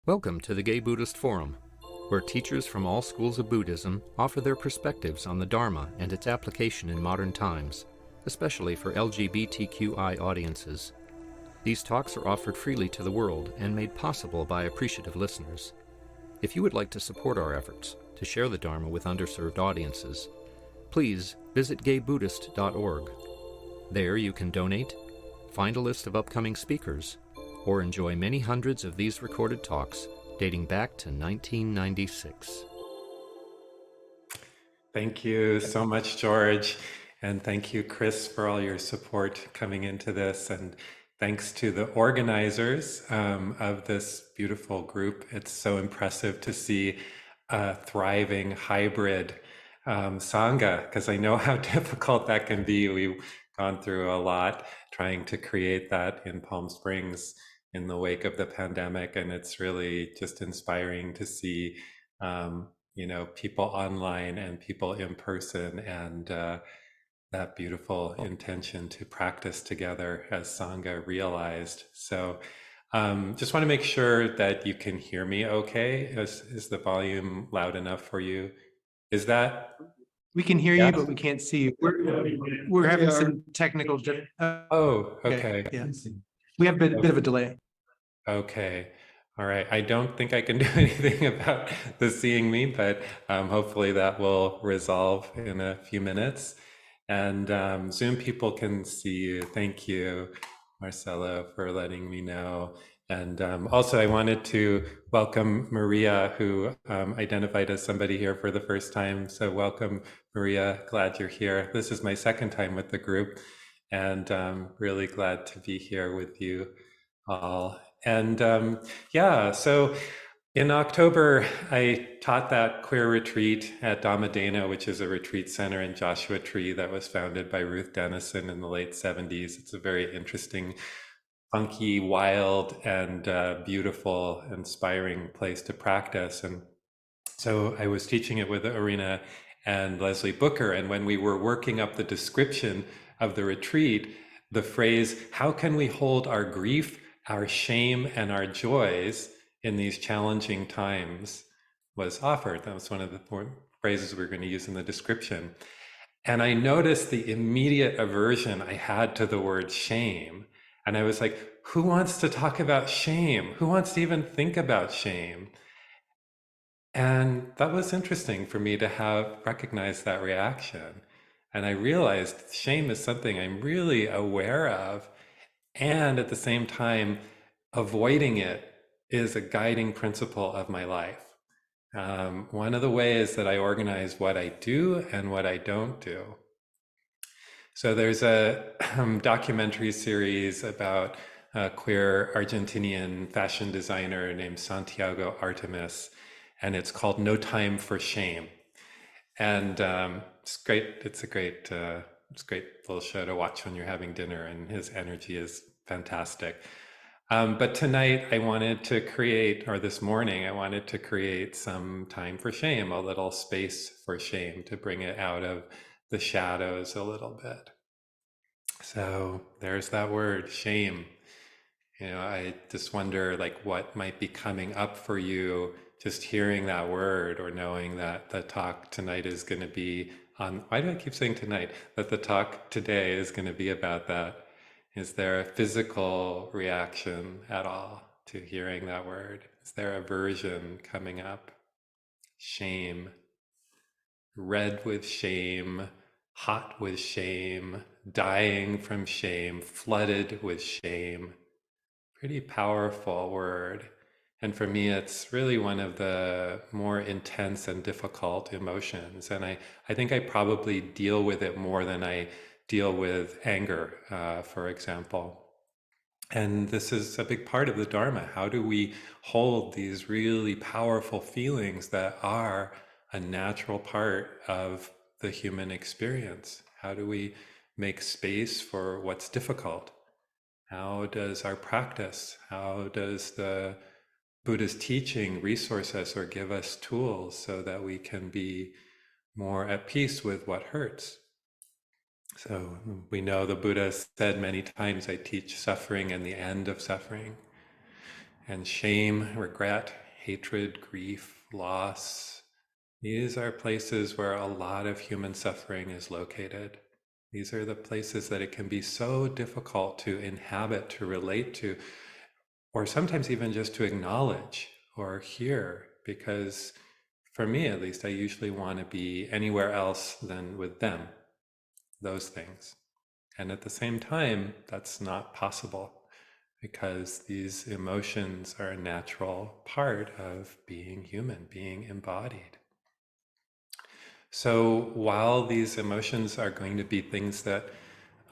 Welcome to the Gay Buddhist Forum, where teachers from all schools of Buddhism offer their perspectives on the Dharma and its application in modern times, especially for LGBTQI audiences. These talks are offered freely to the world and made possible by appreciative listeners. If you would like to support our efforts to share the Dharma with underserved audiences, please visit gaybuddhist.org. There you can donate, find a list of upcoming speakers, or enjoy many hundreds of these recorded talks dating back to 1996. Thank you so much, George. And thank you, Chris, for all your support coming into this. And thanks to the organizers of this beautiful group. It's so impressive to see a thriving hybrid Sangha, because I know how difficult that can be. We've gone through a lot trying to create that in Palm Springs in the wake of the pandemic, and it's really just inspiring to see people online and people in person, and that beautiful intention to practice together as Sangha realized. So just want to make sure that you can hear me okay. Is the volume loud enough for you? Is that? We can hear you, but we can't see you. We're having some technical. Oh, okay. Yeah. We have a bit of a delay. Okay. All right. I don't think I can do anything about the seeing me, but hopefully that will resolve in a few minutes. And Zoom people can see you. Thank you, Marcelo, for letting me know. And also I wanted to welcome Maria, who identified as somebody here for the first time. So welcome, Maria. Glad you're here. This is my second time with the group, and really glad to be here with you all. And so in October, I taught that queer retreat at Dhammadena, which is a retreat center in Joshua Tree that was founded by Ruth Dennison in the late 70s. It's a very interesting, funky, wild, and beautiful, inspiring place to practice. And so I was teaching it with Arena and Leslie Booker. And when we were working up the description of the retreat, the phrase, "How can we hold our grief, our shame, and our joys in these challenging times," was offered. That was one of the phrases we were going to use in the description. And I noticed the immediate aversion I had to the word shame. And I was like, who wants to talk about shame? Who wants to even think about shame? And that was interesting for me to have recognized that reaction. And I realized shame is something I'm really aware of. And at the same time, avoiding it is a guiding principle of my life. One of the ways that I organize what I do and what I don't do. So there's a documentary series about a queer Argentinian fashion designer named Santiago Artemis, and it's called No Time for Shame. And it's great. It's a great little show to watch when you're having dinner, and his energy is fantastic. But tonight I wanted to create, or this morning, I wanted to create some time for shame, a little space for shame, to bring it out of the shadows a little bit. So there's that word, shame. I just wonder what might be coming up for you just hearing that word, or knowing that the talk tonight is going to be on, why do I keep saying tonight? That the talk today is going to be about that. Is there a physical reaction at all to hearing that word? Is there aversion coming up? Shame. Red with shame, hot with shame, dying from shame, flooded with shame. Pretty powerful word. And for me, it's really one of the more intense and difficult emotions. And I think I probably deal with it more than I deal with anger, for example. And this is a big part of the Dharma. How do we hold these really powerful feelings that are a natural part of the human experience? How do we make space for what's difficult? How does our practice, how does the Buddha's teaching resource us or give us tools so that we can be more at peace with what hurts? So we know the Buddha said many times, I teach suffering and the end of suffering. And shame, regret, hatred, grief, loss, these are places where a lot of human suffering is located. These are the places that it can be so difficult to inhabit, to relate to, or sometimes even just to acknowledge or hear, because for me at least, I usually want to be anywhere else than with them, those things. And at the same time, that's not possible because these emotions are a natural part of being human, being embodied. So while these emotions are going to be things that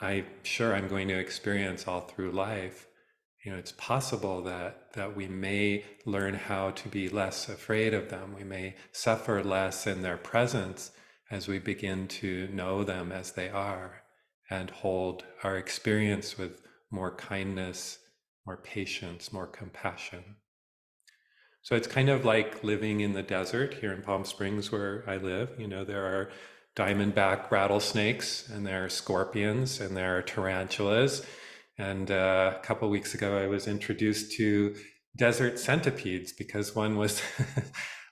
I'm sure I'm going to experience all through life, it's possible that we may learn how to be less afraid of them. We may suffer less in their presence as we begin to know them as they are and hold our experience with more kindness, more patience, more compassion. So it's kind of like living in the desert here in Palm Springs where I live. There are diamondback rattlesnakes and there are scorpions and there are tarantulas. And a couple of weeks ago, I was introduced to desert centipedes because one was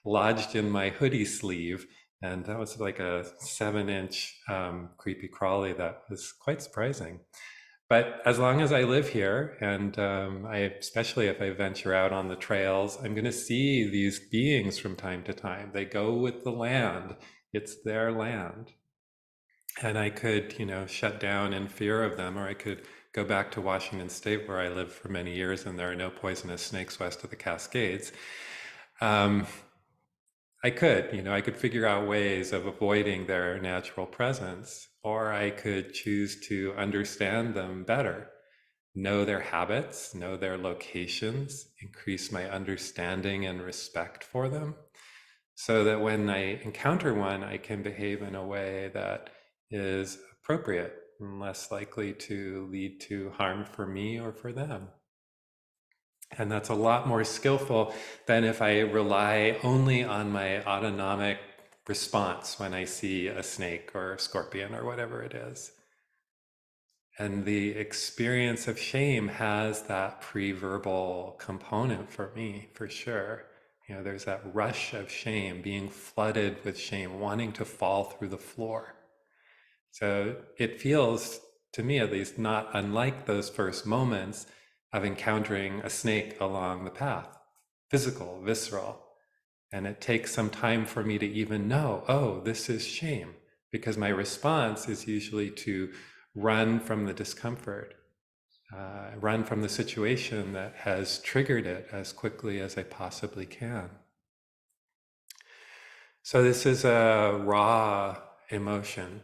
lodged in my hoodie sleeve. And that was like a 7-inch creepy crawly that was quite surprising. But as long as I live here, and especially if I venture out on the trails, I'm going to see these beings from time to time. They go with the land. It's their land. And I could, shut down in fear of them, or I could go back to Washington State where I lived for many years and there are no poisonous snakes west of the Cascades. I could figure out ways of avoiding their natural presence, or I could choose to understand them better, know their habits, know their locations, increase my understanding and respect for them, so that when I encounter one, I can behave in a way that is appropriate and less likely to lead to harm for me or for them. And that's a lot more skillful than if I rely only on my autonomic response when I see a snake or a scorpion or whatever it is. And the experience of shame has that pre-verbal component for me, for sure. There's that rush of shame, being flooded with shame, wanting to fall through the floor. So it feels, to me at least, not unlike those first moments of encountering a snake along the path, physical, visceral. And it takes some time for me to even know, oh, this is shame, because my response is usually to run from the discomfort, run from the situation that has triggered it as quickly as I possibly can. So this is a raw emotion,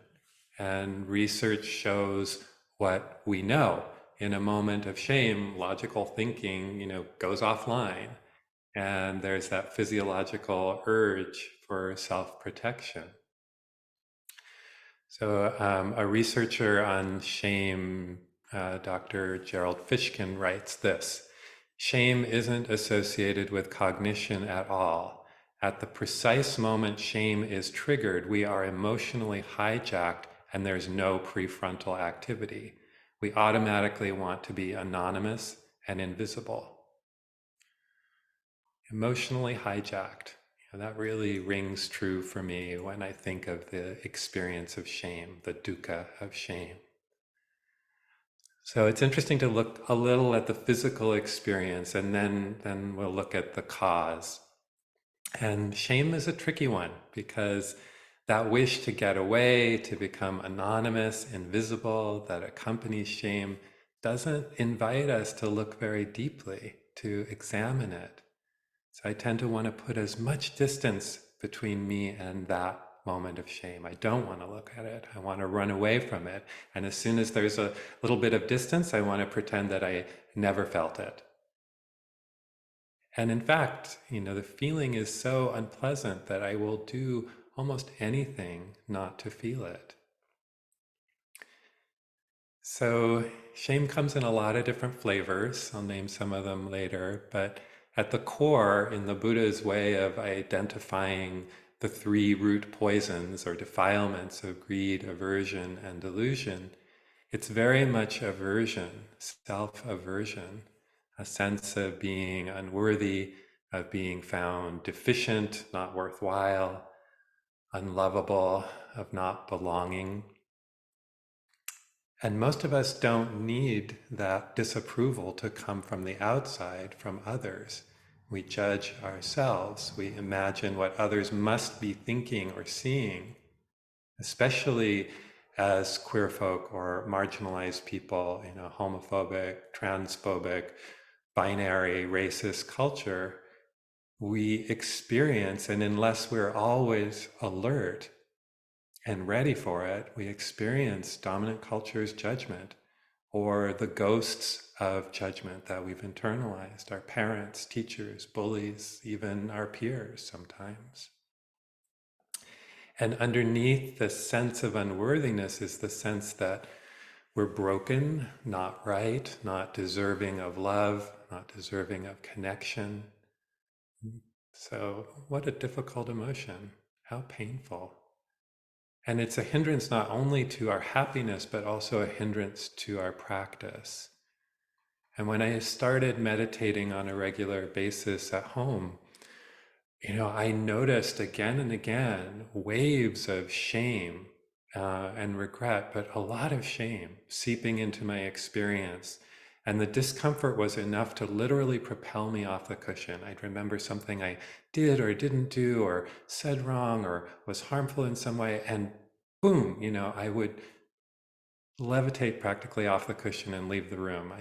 and research shows what we know. In a moment of shame, logical thinking, goes offline, and there's that physiological urge for self-protection. So a researcher on shame, Dr. Gerald Fishkin, writes this: shame isn't associated with cognition at all. At the precise moment shame is triggered, we are emotionally hijacked and there's no prefrontal activity. We automatically want to be anonymous and invisible. Emotionally hijacked. That really rings true for me when I think of the experience of shame, the dukkha of shame. So it's interesting to look a little at the physical experience, and then we'll look at the cause. And shame is a tricky one because that wish to get away, to become anonymous, invisible, that accompanies shame doesn't invite us to look very deeply, to examine it. So I tend to want to put as much distance between me and that moment of shame. I don't want to look at it. I want to run away from it. And as soon as there's a little bit of distance, I want to pretend that I never felt it. And in fact, the feeling is so unpleasant that I will do almost anything not to feel it. So shame comes in a lot of different flavors. I'll name some of them later, but at the core, in the Buddha's way of identifying the 3 root poisons or defilements of greed, aversion, and delusion, it's very much aversion, self-aversion. a sense of being unworthy, of being found deficient, not worthwhile, unlovable, of not belonging. And most of us don't need that disapproval to come from the outside, from others. We judge ourselves. We imagine what others must be thinking or seeing, especially as queer folk or marginalized people in a homophobic, transphobic, binary, racist culture. We experience, and unless we're always alert and ready for it, we experience dominant culture's judgment or the ghosts of judgment that we've internalized, our parents, teachers, bullies, even our peers sometimes. And underneath the sense of unworthiness is the sense that we're broken, not right, not deserving of love, not deserving of connection. So, what a difficult emotion. How painful. And it's a hindrance not only to our happiness, but also a hindrance to our practice. And when I started meditating on a regular basis at home, I noticed again and again waves of shame and regret, but a lot of shame seeping into my experience. And the discomfort was enough to literally propel me off the cushion. I'd remember something I did or didn't do or said wrong or was harmful in some way, and boom, I would levitate practically off the cushion and leave the room.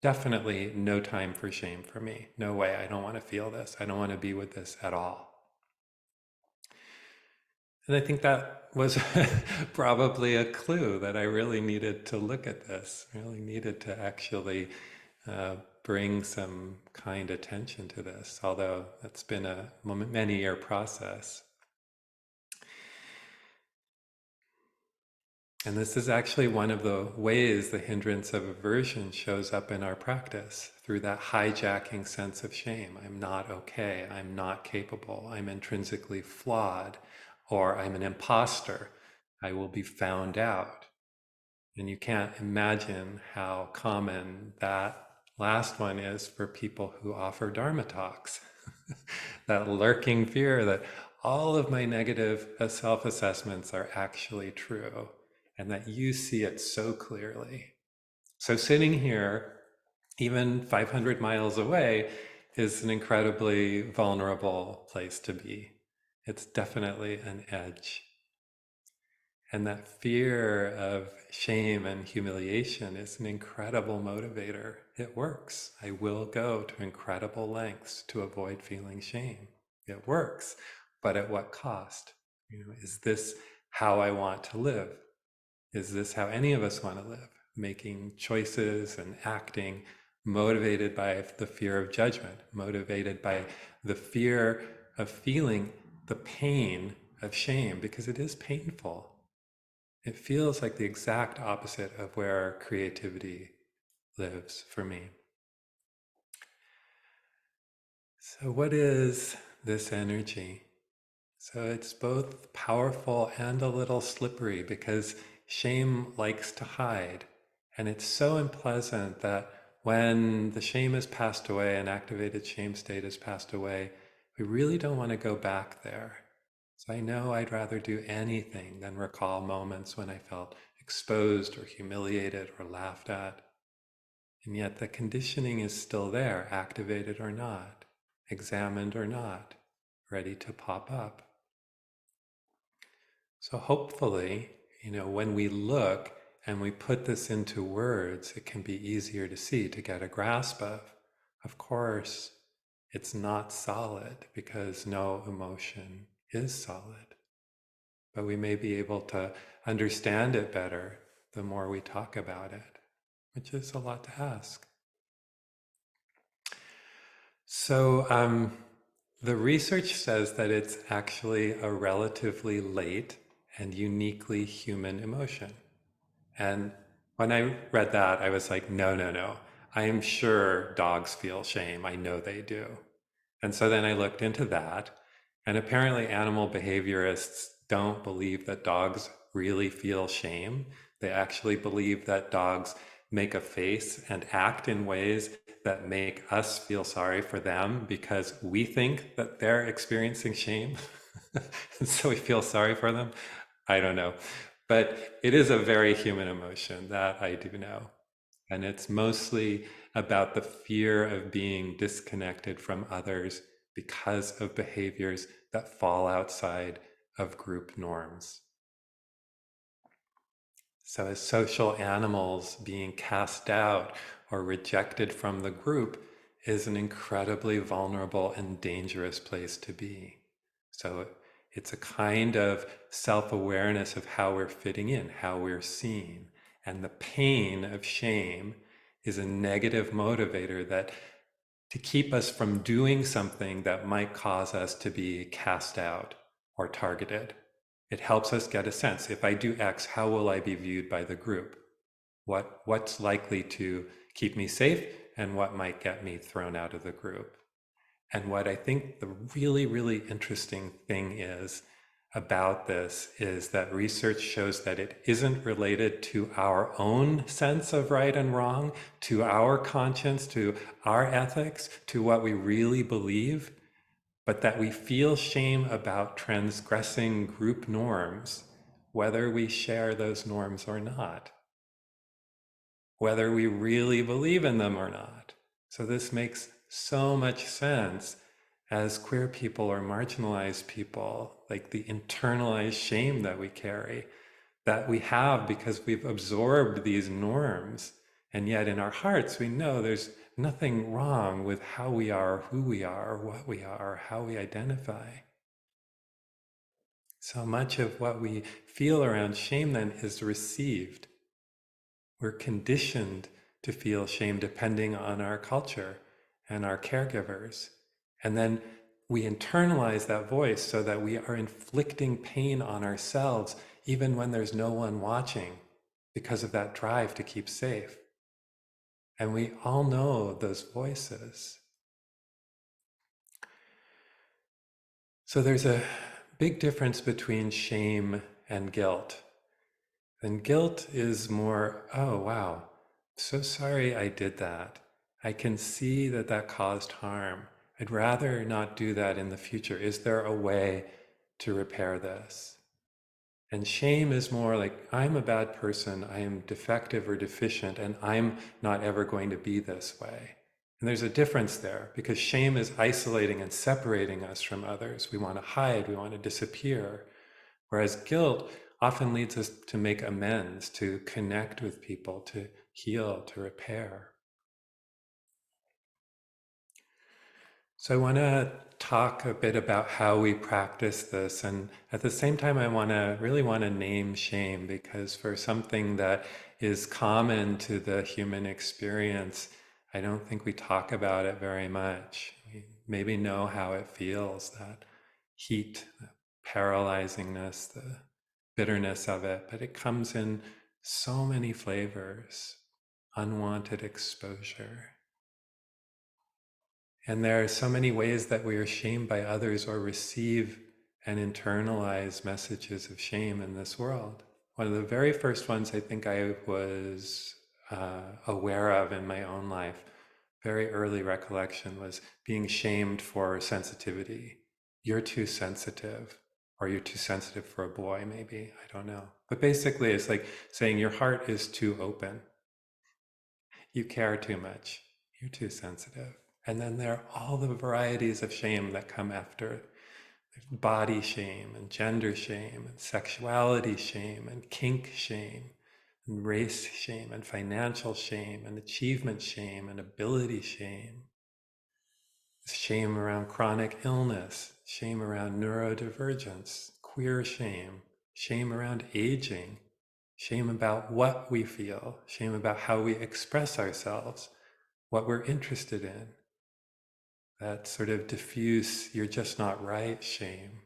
Definitely no time for shame for me. No way. I don't want to feel this. I don't want to be with this at all. And I think that was probably a clue that I really needed to look at this, really needed to actually bring some kind attention to this, although it's been a many-year process. And this is actually one of the ways the hindrance of aversion shows up in our practice, through that hijacking sense of shame. I'm not okay, I'm not capable, I'm intrinsically flawed, or I'm an imposter, I will be found out. And you can't imagine how common that last one is for people who offer Dharma talks. That lurking fear that all of my negative self-assessments are actually true, and that you see it so clearly. So sitting here, even 500 miles away, is an incredibly vulnerable place to be. It's definitely an edge. And that fear of shame and humiliation is an incredible motivator. It works. I will go to incredible lengths to avoid feeling shame. It works. But at what cost? Is this how I want to live? Is this how any of us want to live? Making choices and acting motivated by the fear of judgment, motivated by the fear of feeling the pain of shame, because it is painful. It feels like the exact opposite of where creativity lives for me. So what is this energy? So it's both powerful and a little slippery, because shame likes to hide. And it's so unpleasant that when the shame has passed away, an activated shame state has passed away, we really don't want to go back there. So I know I'd rather do anything than recall moments when I felt exposed or humiliated or laughed at. And yet the conditioning is still there, activated or not, examined or not, ready to pop up. So hopefully, when we look and we put this into words, it can be easier to see, to get a grasp of. Of course, it's not solid, because no emotion is solid. But we may be able to understand it better the more we talk about it, which is a lot to ask. So the research says that it's actually a relatively late and uniquely human emotion. And when I read that, I was like, no. I am sure dogs feel shame. I know they do. And so then I looked into that, and apparently animal behaviorists don't believe that dogs really feel shame. They actually believe that dogs make a face and act in ways that make us feel sorry for them because we think that they're experiencing shame. And so we feel sorry for them. I don't know. But it is a very human emotion, that I do know. And it's mostly about the fear of being disconnected from others because of behaviors that fall outside of group norms. So, as social animals, being cast out or rejected from the group is an incredibly vulnerable and dangerous place to be. So, it's a kind of self awareness of how we're fitting in, how we're seen. And the pain of shame is a negative motivator that to keep us from doing something that might cause us to be cast out or targeted. It helps us get a sense. If I do X, how will I be viewed by the group? What's likely to keep me safe and what might get me thrown out of the group? And what I think the really, really interesting thing is about this is that research shows that it isn't related to our own sense of right and wrong, to our conscience, to our ethics, to what we really believe, but that we feel shame about transgressing group norms, whether we share those norms or not, whether we really believe in them or not. So this makes so much sense as queer people or marginalized people, like the internalized shame that we carry, that we have because we've absorbed these norms. And yet in our hearts, we know there's nothing wrong with how we are, who we are, what we are, how we identify. So much of what we feel around shame then is received. We're conditioned to feel shame depending on our culture and our caregivers. And then we internalize that voice so that we are inflicting pain on ourselves even when there's no one watching because of that drive to keep safe. And we all know those voices. So there's a big difference between shame and guilt. And guilt is more, oh, wow, so sorry I did that. I can see that that caused harm. I'd rather not do that in the future. Is there a way to repair this? And shame is more like, I'm a bad person, I am defective or deficient, and I'm not ever going to be this way. And there's a difference there because shame is isolating and separating us from others. We want to hide, we want to disappear. Whereas guilt often leads us to make amends, to connect with people, to heal, to repair. So I want to talk a bit about how we practice this, and at the same time I really want to name shame, because for something that is common to the human experience, I don't think we talk about it very much. We maybe know how it feels, that heat, the paralyzingness, the bitterness of it, but it comes in so many flavors, unwanted exposure. And there are so many ways that we are shamed by others or receive and internalize messages of shame in this world. One of the very first ones I think I was aware of in my own life, very early recollection, was being shamed for sensitivity. You're too sensitive, or you're too sensitive for a boy, maybe, I don't know. But basically it's like saying your heart is too open. You care too much. You're too sensitive. And then there are all the varieties of shame that come after. There's body shame and gender shame and sexuality shame and kink shame and race shame and financial shame and achievement shame and ability shame. Shame around chronic illness, shame around neurodivergence, queer shame, shame around aging, shame about what we feel, shame about how we express ourselves, what we're interested in. That sort of diffuse, you're just not right shame.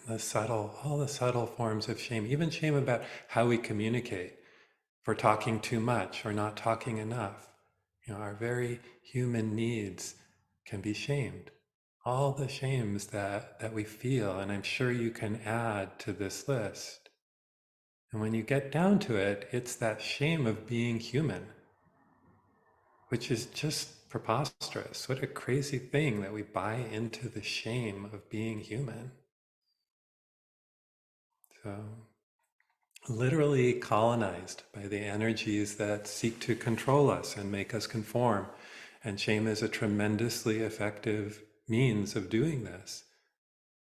And all the subtle forms of shame, even shame about how we communicate, for talking too much or not talking enough. Our very human needs can be shamed. All the shames that we feel, and I'm sure you can add to this list. And when you get down to it, it's that shame of being human, which is just preposterous. What a crazy thing that we buy into the shame of being human. So, literally colonized by the energies that seek to control us and make us conform. And shame is a tremendously effective means of doing this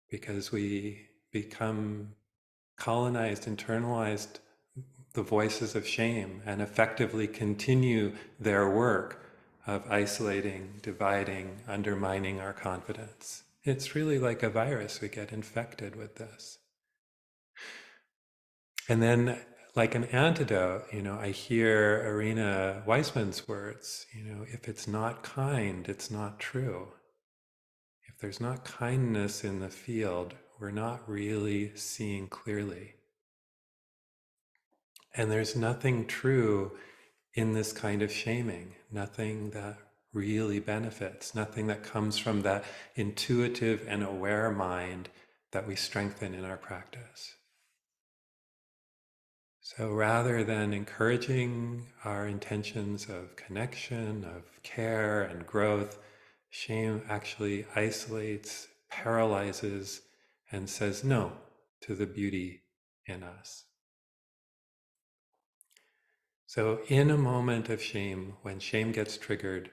because we become colonized, internalized the voices of shame and effectively continue their work of isolating, dividing, undermining our confidence. It's really like a virus. We get infected with this. And then, like an antidote, I hear Irina Weissman's words, if it's not kind, it's not true. If there's not kindness in the field, we're not really seeing clearly. And there's nothing true in this kind of shaming, nothing that really benefits, nothing that comes from that intuitive and aware mind that we strengthen in our practice. So rather than encouraging our intentions of connection, of care and growth, shame actually isolates, paralyzes, and says no to the beauty in us. So in a moment of shame, when shame gets triggered,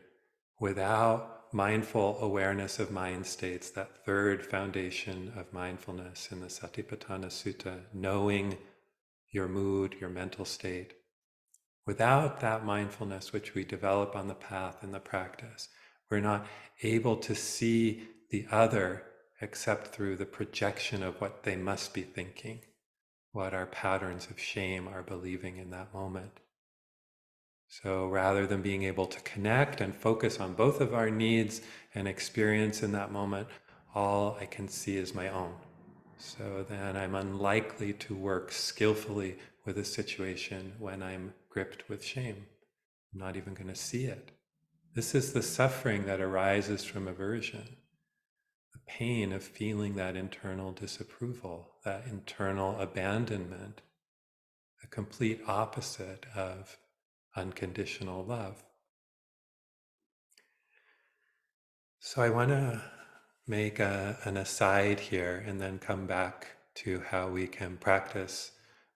without mindful awareness of mind states, that third foundation of mindfulness in the Satipatthana Sutta, knowing your mood, your mental state, without that mindfulness which we develop on the path in the practice, we're not able to see the other except through the projection of what they must be thinking, what our patterns of shame are believing in that moment. So rather than being able to connect and focus on both of our needs and experience in that moment, all I can see is my own. So then I'm unlikely to work skillfully with a situation when I'm gripped with shame. I'm not even going to see it. This is the suffering that arises from aversion, the pain of feeling that internal disapproval, that internal abandonment, the complete opposite of unconditional love. So I want to make an aside here and then come back to how we can practice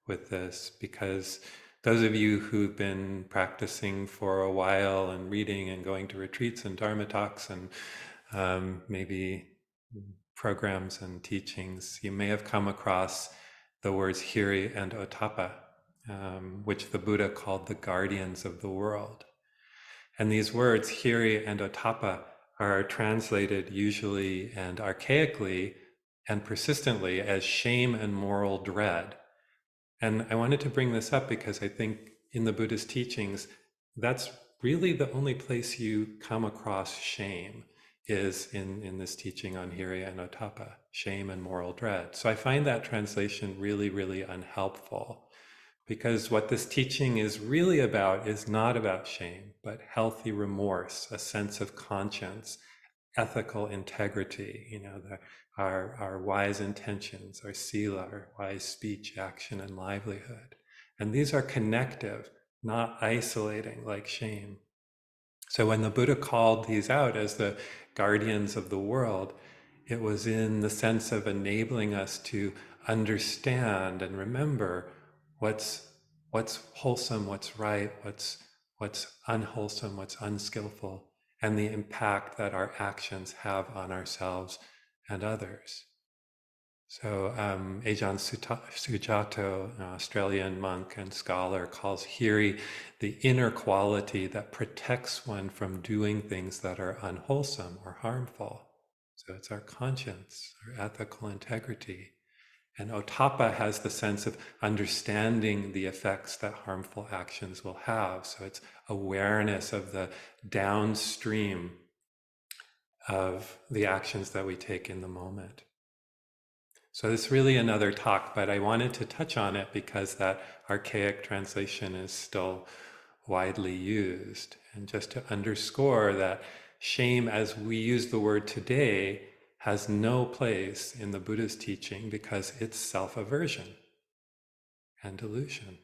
with this, because those of you who've been practicing for a while and reading and going to retreats and Dharma talks and maybe programs and teachings, you may have come across the words hiri and ottappa, which the Buddha called the guardians of the world. And these words, hiri and ottappa, are translated usually and archaically and persistently as shame and moral dread. And I wanted to bring this up because I think in the Buddhist teachings, that's really the only place you come across shame is in this teaching on hiri and ottappa, shame and moral dread. So I find that translation really, really unhelpful, because what this teaching is really about is not about shame, but healthy remorse, a sense of conscience, ethical integrity, our wise intentions, our sila, our wise speech, action, and livelihood. And these are connective, not isolating like shame. So when the Buddha called these out as the guardians of the world, it was in the sense of enabling us to understand and remember what's wholesome, what's right, what's unwholesome, what's unskillful, and the impact that our actions have on ourselves and others. So Ajahn Sujato, an Australian monk and scholar, calls hiri the inner quality that protects one from doing things that are unwholesome or harmful. So it's our conscience, our ethical integrity. And ottappa has the sense of understanding the effects that harmful actions will have. So it's awareness of the downstream of the actions that we take in the moment. So it's really another talk, but I wanted to touch on it because that archaic translation is still widely used. And just to underscore that shame, as we use the word today, has no place in the Buddha's teaching because it's self-aversion. and delusion.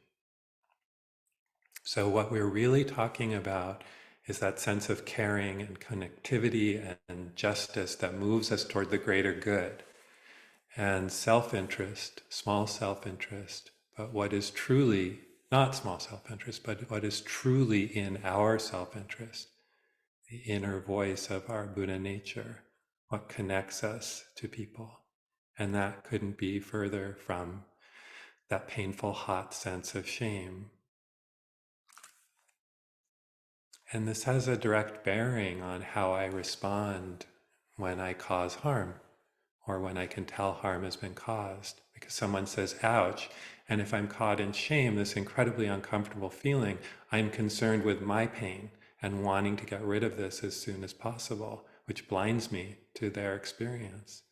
So what we're really talking about is that sense of caring and connectivity and justice that moves us toward the greater good. And self-interest, small self-interest, but what is truly, not small self-interest, but what is truly in our self-interest, the inner voice of our Buddha nature, what connects us to people. And that couldn't be further from that painful, hot sense of shame. And this has a direct bearing on how I respond when I cause harm, or when I can tell harm has been caused. Because someone says, ouch, and if I'm caught in shame, this incredibly uncomfortable feeling, I'm concerned with my pain and wanting to get rid of this as soon as possible, which blinds me to their experience.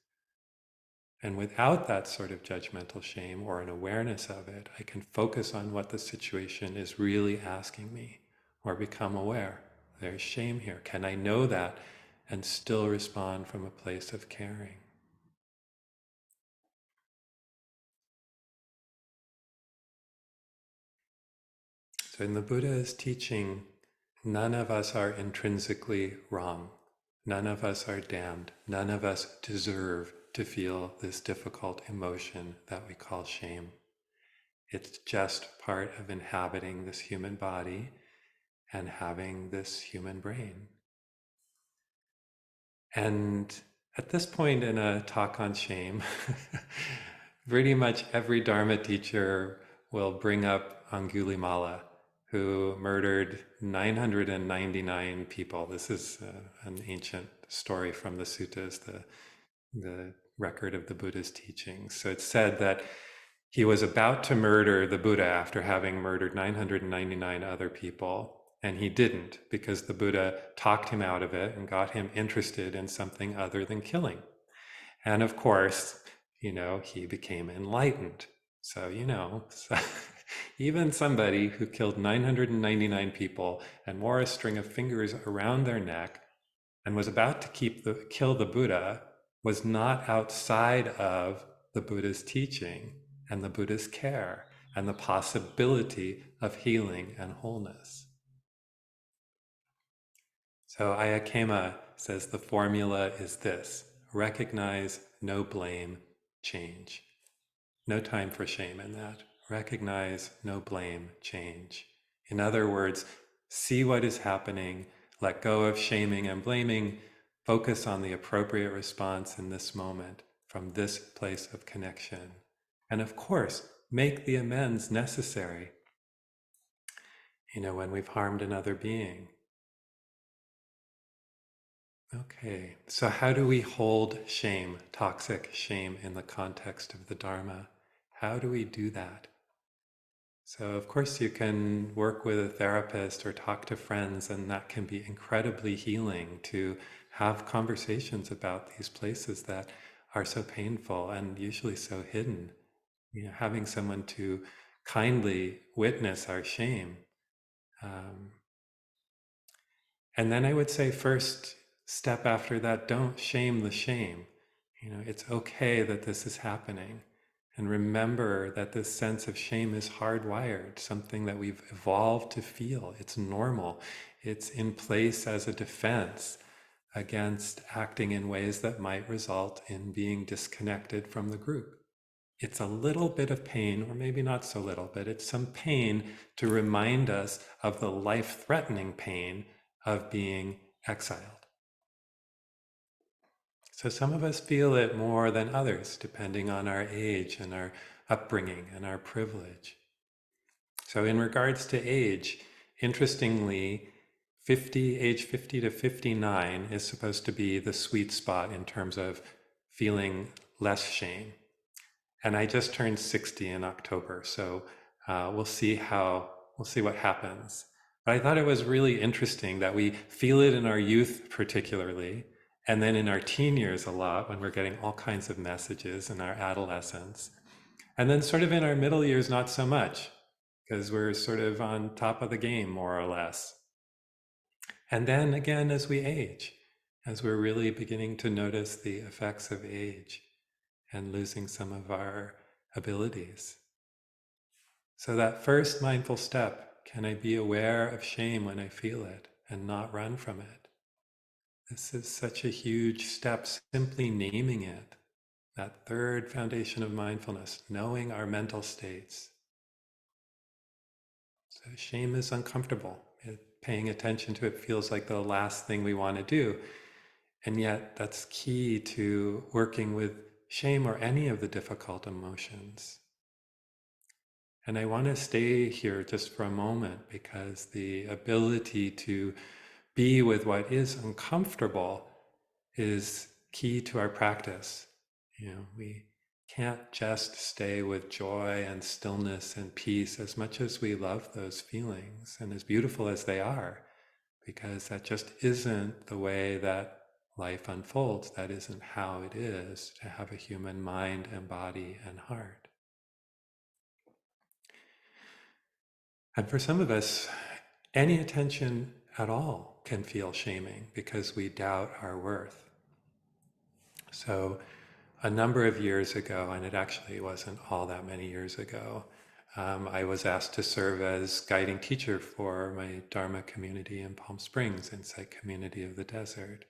And without that sort of judgmental shame or an awareness of it, I can focus on what the situation is really asking me, or become aware. There's shame here. Can I know that and still respond from a place of caring? So in the Buddha's teaching, none of us are intrinsically wrong. None of us are damned. None of us deserve to feel this difficult emotion that we call shame. It's just part of inhabiting this human body and having this human brain. And at this point in a talk on shame, pretty much every Dharma teacher will bring up Angulimala, who murdered 999 people. This is an ancient story from the suttas, the record of the Buddha's teachings. So it's said that he was about to murder the Buddha after having murdered 999 other people, and he didn't, because the Buddha talked him out of it and got him interested in something other than killing. And of course, he became enlightened. So, so even somebody who killed 999 people and wore a string of fingers around their neck and was about to kill the Buddha was not outside of the Buddha's teaching and the Buddha's care and the possibility of healing and wholeness. So Ayakema says the formula is this: recognize, no blame, change. No time for shame in that. Recognize, no blame, change. In other words, see what is happening, let go of shaming and blaming, focus on the appropriate response in this moment from this place of connection. And of course, make the amends necessary, when we've harmed another being. Okay, so how do we hold shame, toxic shame, in the context of the Dharma? How do we do that? So of course you can work with a therapist or talk to friends, and that can be incredibly healing to have conversations about these places that are so painful and usually so hidden. Having someone to kindly witness our shame. And then I would say first step after that, don't shame the shame. It's okay that this is happening. And remember that this sense of shame is hardwired, something that we've evolved to feel. It's normal. It's in place as a defense against acting in ways that might result in being disconnected from the group. It's a little bit of pain, or maybe not so little, but it's some pain to remind us of the life-threatening pain of being exiled. So some of us feel it more than others, depending on our age and our upbringing and our privilege. So in regards to age, interestingly, age 50 to 59 is supposed to be the sweet spot in terms of feeling less shame. And I just turned 60 in October, so we'll see what happens. But I thought it was really interesting that we feel it in our youth particularly, and then in our teen years a lot when we're getting all kinds of messages in our adolescence. And then sort of in our middle years, not so much, because we're sort of on top of the game, more or less. And then again, as we age, as we're really beginning to notice the effects of age and losing some of our abilities. So that first mindful step, can I be aware of shame when I feel it and not run from it? This is such a huge step, simply naming it. That third foundation of mindfulness, knowing our mental states. So shame is uncomfortable. Paying attention to it feels like the last thing we want to do. And yet that's key to working with shame or any of the difficult emotions. And I want to stay here just for a moment because the ability to be with what is uncomfortable is key to our practice. We can't just stay with joy and stillness and peace as much as we love those feelings and as beautiful as they are, because that just isn't the way that life unfolds. That isn't how it is to have a human mind and body and heart. And for some of us, any attention at all can feel shaming because we doubt our worth. So a number of years ago, and it actually wasn't all that many years ago, I was asked to serve as guiding teacher for my Dharma community in Palm Springs, Insight Community of the Desert.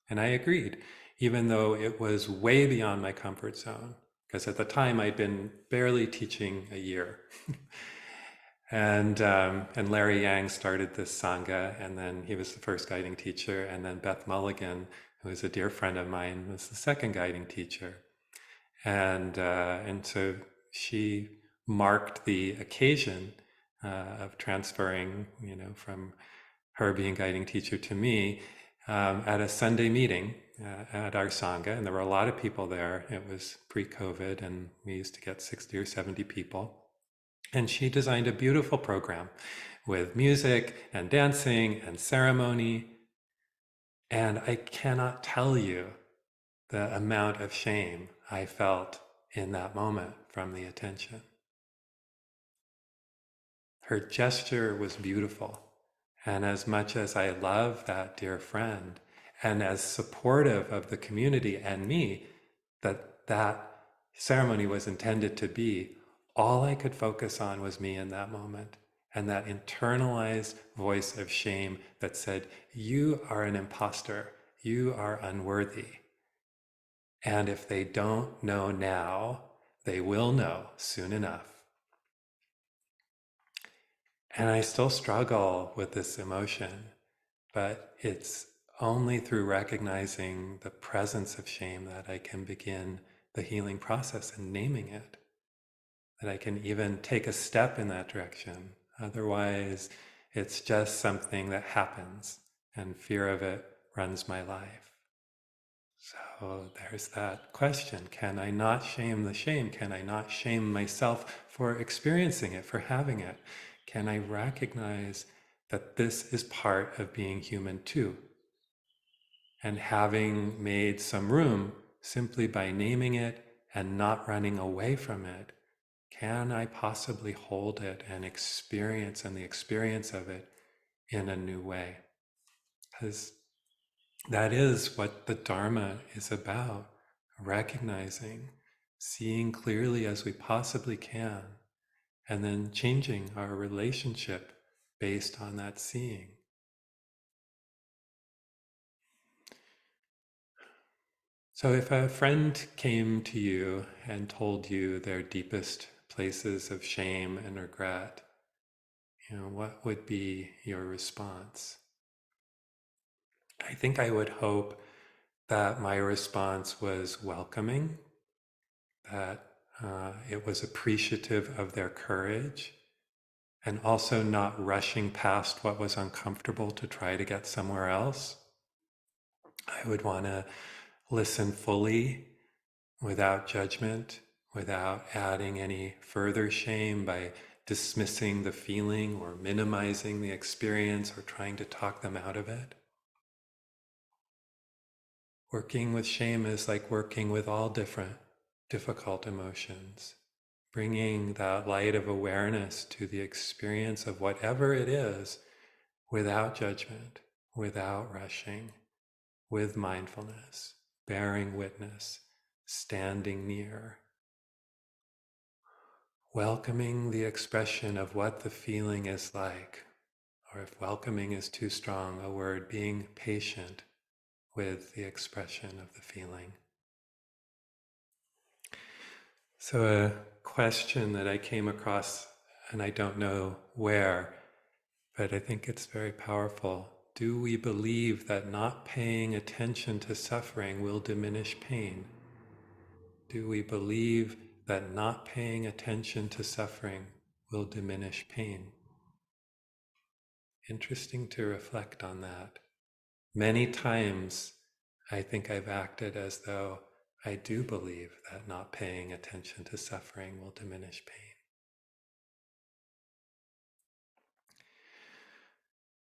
And I agreed, even though it was way beyond my comfort zone, because at the time I'd been barely teaching a year. And Larry Yang started this Sangha, and then he was the first guiding teacher, and then Beth Mulligan, who is a dear friend of mine, was the second guiding teacher. And so she marked the occasion of transferring, from her being guiding teacher to me at a Sunday meeting at our Sangha. And there were a lot of people there. It was pre-COVID, and we used to get 60 or 70 people. And she designed a beautiful program with music and dancing and ceremony. And I cannot tell you the amount of shame I felt in that moment from the attention. Her gesture was beautiful. And as much as I love that dear friend, and as supportive of the community and me, that ceremony was intended to be, all I could focus on was me in that moment. And that internalized voice of shame that said, you are an imposter, you are unworthy. And if they don't know now, they will know soon enough. And I still struggle with this emotion, but it's only through recognizing the presence of shame that I can begin the healing process and naming it, that I can even take a step in that direction. Otherwise, it's just something that happens, and fear of it runs my life. So there's that question. Can I not shame the shame? Can I not shame myself for experiencing it, for having it? Can I recognize that this is part of being human too? And having made some room simply by naming it and not running away from it, can I possibly hold it and experience the experience of it in a new way? Because that is what the Dharma is about, recognizing, seeing clearly as we possibly can, and then changing our relationship based on that seeing. So if a friend came to you and told you their deepest places of shame and regret, what would be your response? I think I would hope that my response was welcoming, that it was appreciative of their courage, and also not rushing past what was uncomfortable to try to get somewhere else. I would want to listen fully without judgment, without adding any further shame by dismissing the feeling or minimizing the experience or trying to talk them out of it. Working with shame is like working with all different difficult emotions, bringing that light of awareness to the experience of whatever it is without judgment, without rushing, with mindfulness, bearing witness, standing near, welcoming the expression of what the feeling is like, or if welcoming is too strong a word, being patient with the expression of the feeling. So a question that I came across, and I don't know where, but I think it's very powerful. Do we believe that not paying attention to suffering will diminish pain? Do we believe that not paying attention to suffering will diminish pain? Interesting to reflect on that. Many times I think I've acted as though I do believe that not paying attention to suffering will diminish pain.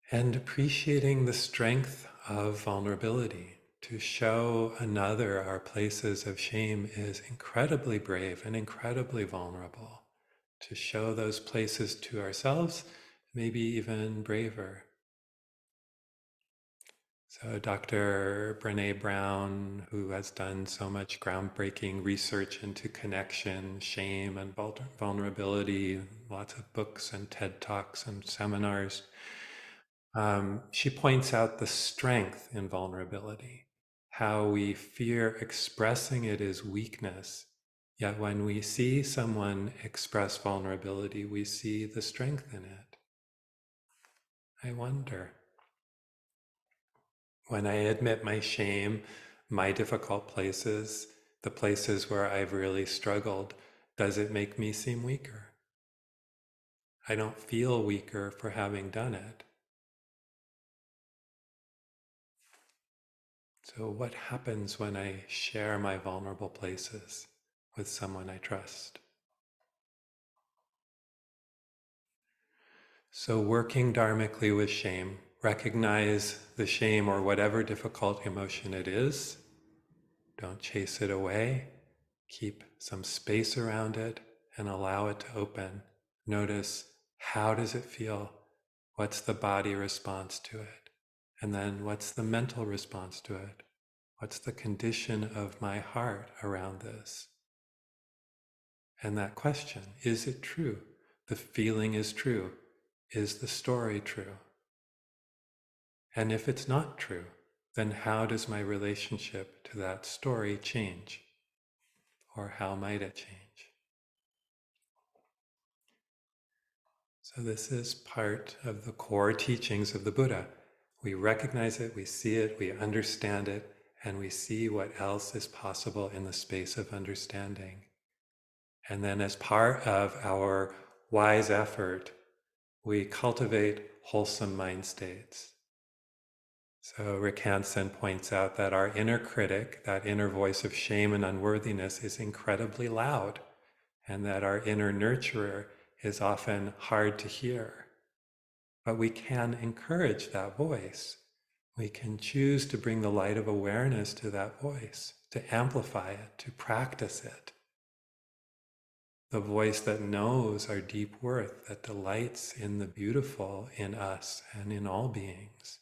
And appreciating the strength of vulnerability. To show another our places of shame is incredibly brave and incredibly vulnerable. To show those places to ourselves, maybe even braver. So Dr. Brené Brown, who has done so much groundbreaking research into connection, shame, and vulnerability, lots of books and TED Talks and seminars, she points out the strength in vulnerability, how we fear expressing it as weakness. Yet when we see someone express vulnerability, we see the strength in it. I wonder, when I admit my shame, my difficult places, the places where I've really struggled, does it make me seem weaker? I don't feel weaker for having done it. So what happens when I share my vulnerable places with someone I trust? So working dharmically with shame, recognize the shame or whatever difficult emotion it is. Don't chase it away. Keep some space around it and allow it to open. Notice, how does it feel? What's the body response to it? And then what's the mental response to it? What's the condition of my heart around this? And that question, is it true? The feeling is true. Is the story true? And if it's not true, then how does my relationship to that story change? Or how might it change? So this is part of the core teachings of the Buddha. We recognize it, we see it, we understand it, and we see what else is possible in the space of understanding. And then as part of our wise effort, we cultivate wholesome mind states. So Rick Hansen points out that our inner critic, that inner voice of shame and unworthiness, is incredibly loud, and that our inner nurturer is often hard to hear. But we can encourage that voice. We can choose to bring the light of awareness to that voice, to amplify it, to practice it. The voice that knows our deep worth, that delights in the beautiful in us and in all beings.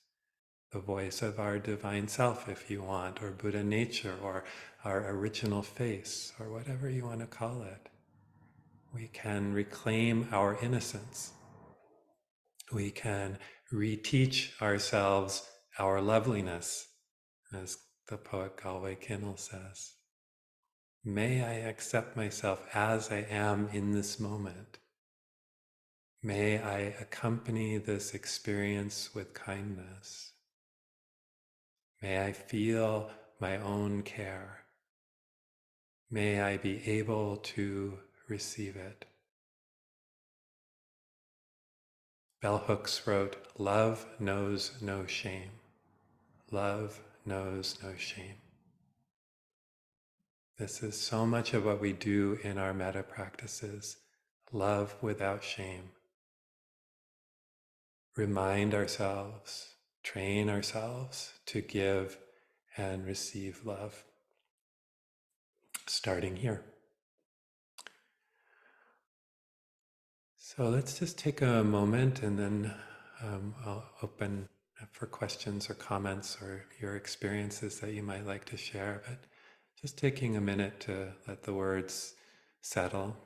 The voice of our divine self, if you want, or Buddha nature, or our original face, or whatever you want to call it. We can reclaim our innocence. We can reteach ourselves our loveliness, as the poet Galway Kinnell says. May I accept myself as I am in this moment. May I accompany this experience with kindness. May I feel my own care. May I be able to receive it. Bell Hooks wrote, "Love knows no shame. Love knows no shame." This is so much of what we do in our metta practices. Love without shame. Remind ourselves, train ourselves to give and receive love. Starting here. So let's just take a moment, and then I'll open up for questions or comments or your experiences that you might like to share. But just taking a minute to let the words settle.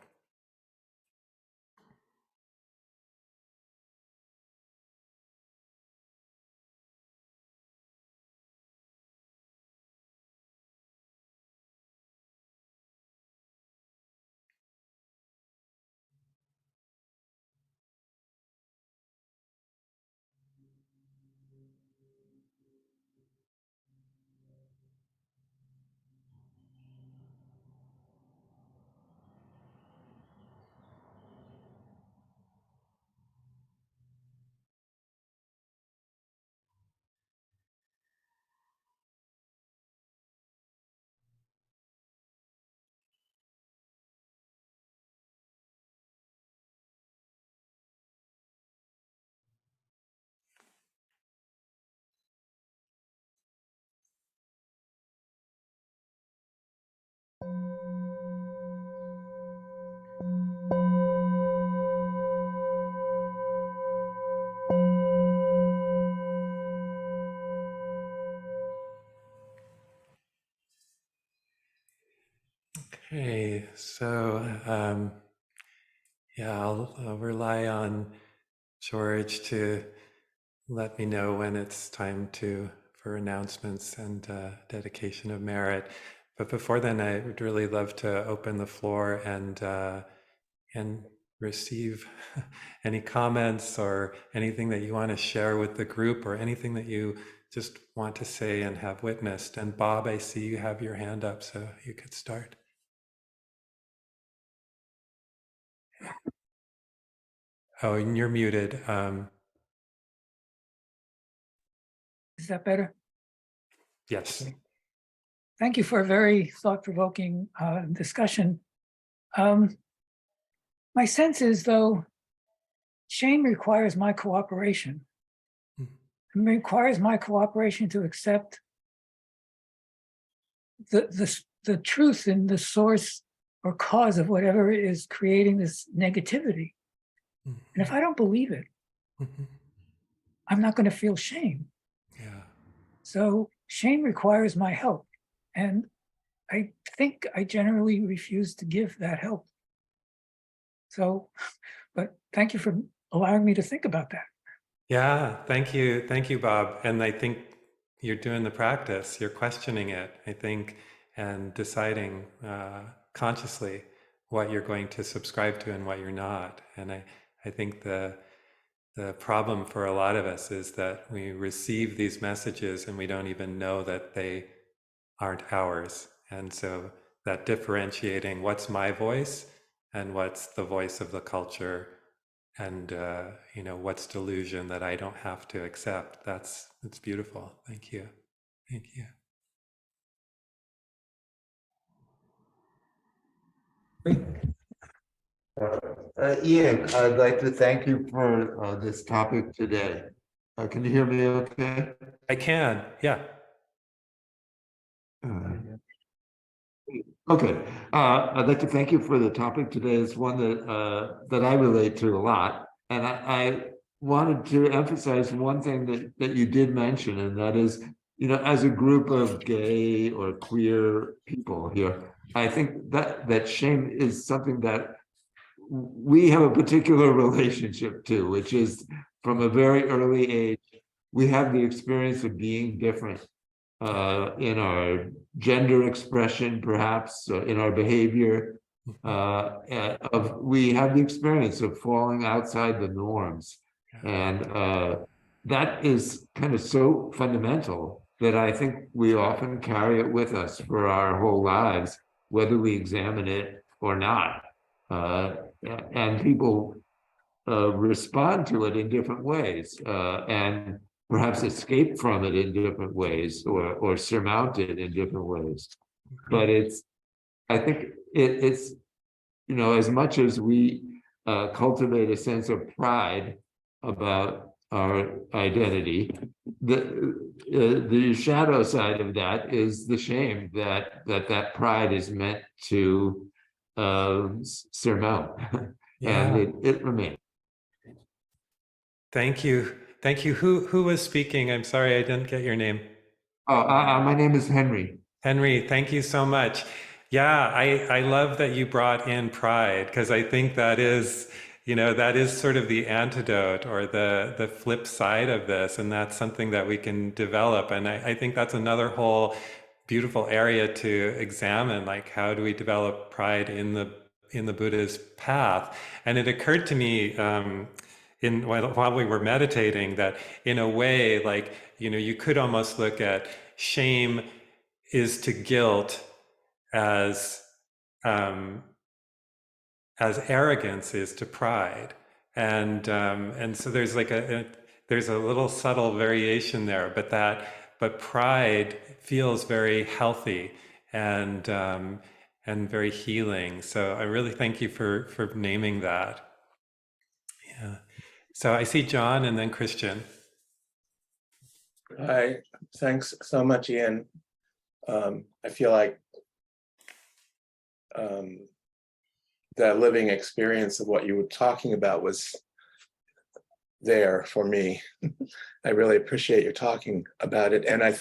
Okay, so yeah, I'll rely on George to let me know when it's time for announcements and dedication of merit. But before then, I would really love to open the floor and receive any comments or anything that you want to share with the group, or anything that you just want to say and have witnessed. And Bob, I see you have your hand up, so you could start. Oh, and you're muted. Is that better? Yes. Okay. Thank you for a very thought-provoking discussion. My sense is, though, shame requires my cooperation. It requires my cooperation to accept the truth in the source or cause of whatever is creating this negativity. And if I don't believe it, I'm not going to feel shame. Yeah. So shame requires my help. And I think I generally refuse to give that help. So, but thank you for allowing me to think about that. Yeah, thank you, Bob. And I think you're doing the practice. You're questioning it, I think, and deciding consciously what you're going to subscribe to and what you're not. And I think the problem for a lot of us is that we receive these messages and we don't even know that they aren't ours. And so that differentiating what's my voice and what's the voice of the culture, and what's delusion that I don't have to accept. It's beautiful. Thank you. Ian, I'd like to thank you for this topic today. Can you hear me okay? I can, yeah. Okay, I'd like to thank you for the topic today. It's one that I relate to a lot. And I wanted to emphasize one thing that you did mention, and that is, as a group of gay or queer people here, I think that shame is something that we have a particular relationship to, which is from a very early age, we have the experience of being different in our gender expression, perhaps in our behavior. We have the experience of falling outside the norms. And that is kind of so fundamental that I think we often carry it with us for our whole lives, whether we examine it or not. And people respond to it in different ways, and perhaps escape from it in different ways, or surmount it in different ways. But I think it's, as much as we cultivate a sense of pride about our identity, the shadow side of that is the shame that pride is meant to surmount. Yeah. And it remains. Thank you. Who was speaking? I'm sorry, I didn't get your name. My name is Henry. Henry, thank you so much. Yeah, I love that you brought in pride, because I think that is sort of the antidote, or the flip side of this, and that's something that we can develop. And I think that's another whole beautiful area to examine, like, how do we develop pride in the Buddha's path? And it occurred to me while we were meditating that, in a way, like, you could almost look at shame is to guilt as arrogance is to pride, and so there's like there's a little subtle variation there, but pride feels very healthy and very healing. So I really thank you for naming that. Yeah. So I see John and then Christian. Hi, thanks so much, Ian. I feel like the living experience of what you were talking about was there for me. I really appreciate you talking about it. And I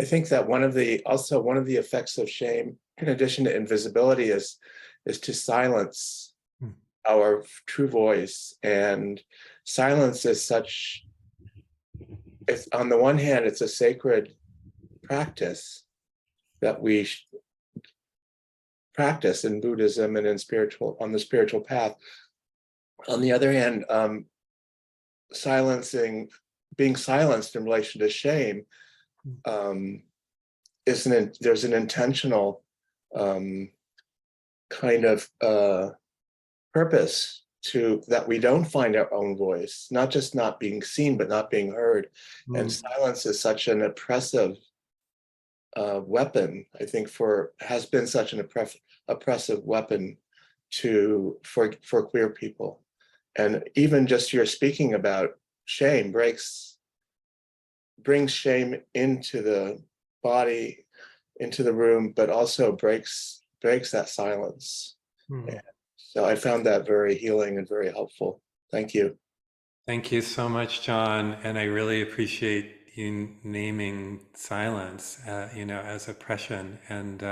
think that one of the effects of shame in addition to invisibility, is to silence Hmm. our true voice. And silence is such, it's, on the one hand, it's a sacred practice that we practice in Buddhism and in spiritual, on the spiritual path. On the other hand, being silenced in relation to shame, there's an intentional kind of purpose to that, we don't find our own voice, not just not being seen, but not being heard. And silence is such an oppressive weapon, I think, has been such an oppressive weapon for queer people. And even just your speaking about shame brings shame into the body, into the room, but also breaks that silence. And so I found that very healing and very helpful. Thank you. Thank you so much, John. And I really appreciate you naming silence, as oppression and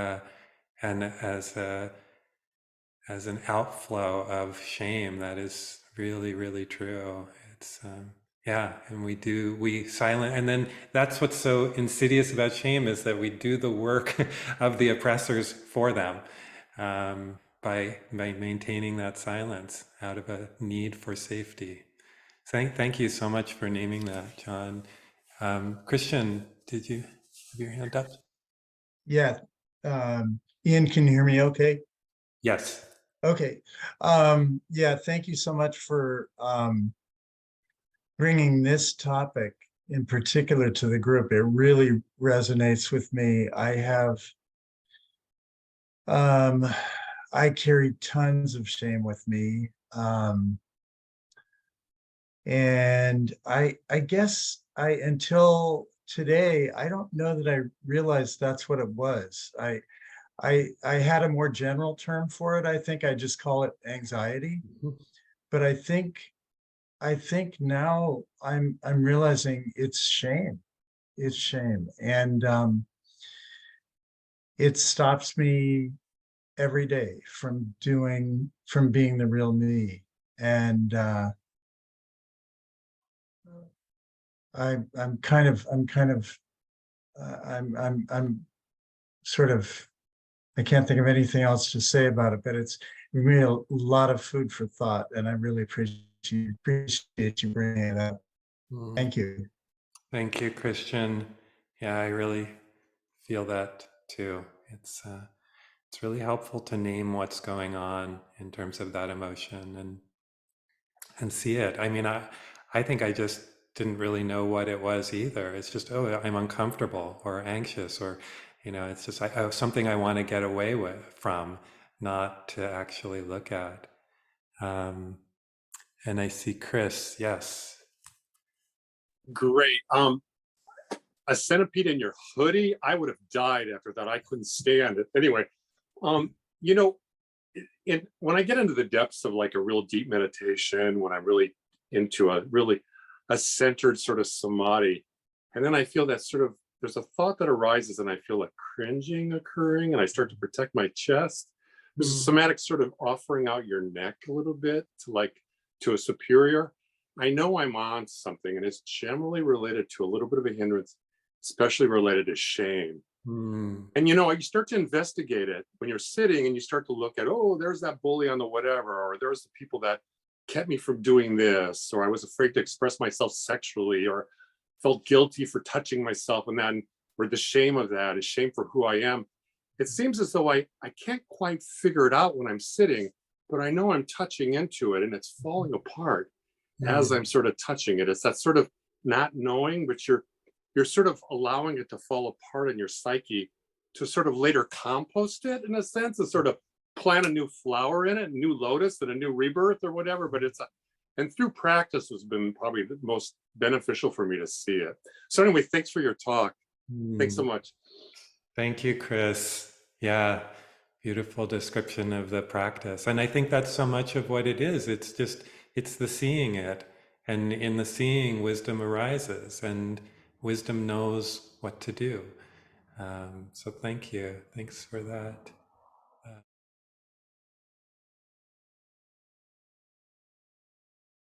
as an outflow of shame. That is really, really true. It's and we silent, and then that's what's so insidious about shame, is that we do the work of the oppressors for them by maintaining that silence out of a need for safety. Thank you so much for naming that, John. Christian, did you have your hand up? Yeah. Ian, can you hear me okay? Yes. Okay. Yeah, thank you so much for bringing this topic in particular to the group. It really resonates with me. I carry tons of shame with me. And I guess until today, I don't know that I realized that's what it was. I had a more general term for it. I think I just call it anxiety. But I think now I'm realizing it's shame. It's shame. And it stops me every day from being the real me. And I'm sort of, I can't think of anything else to say about it, but it's really a lot of food for thought, and I really appreciate you bringing it up. Thank you. Thank you, Christian. Yeah, I really feel that too. It's really helpful to name what's going on in terms of that emotion and see it. I mean, I think I just didn't really know what it was either. It's just, oh, I'm uncomfortable or anxious, or it's just something I want to get away from, not to actually look at. And I see Chris. Yes. Great. A centipede in your hoodie, I would have died after that. I couldn't stand it. Anyway, when I get into the depths of like a real deep meditation, when I'm really into a centered sort of samadhi, and then I feel that sort of, there's a thought that arises and I feel a cringing occurring and I start to protect my chest. There's a somatic sort of offering out your neck a little bit to a superior. I know I'm on something, and it's generally related to a little bit of a hindrance, especially related to shame. And you start to investigate it when you're sitting, and you start to look at, oh, there's that bully on the whatever, or there's the people that kept me from doing this, or I was afraid to express myself sexually, or felt guilty for touching myself, and then, or the shame of that is shame for who I am. It seems as though I can't quite figure it out when I'm sitting, but I know I'm touching into it, and it's falling apart as I'm sort of touching it. It's that sort of not knowing, but you're sort of allowing it to fall apart in your psyche to sort of later compost it, in a sense, and sort of plant a new flower in it, a new lotus and a new rebirth or whatever. But and through practice has been probably the most beneficial for me to see it. So anyway, thanks for your talk. Thanks so much. Thank you, Chris. Yeah, beautiful description of the practice. And I think that's so much of what it is. It's the seeing it. And in the seeing, wisdom arises, and wisdom knows what to do. So thank you. Thanks for that.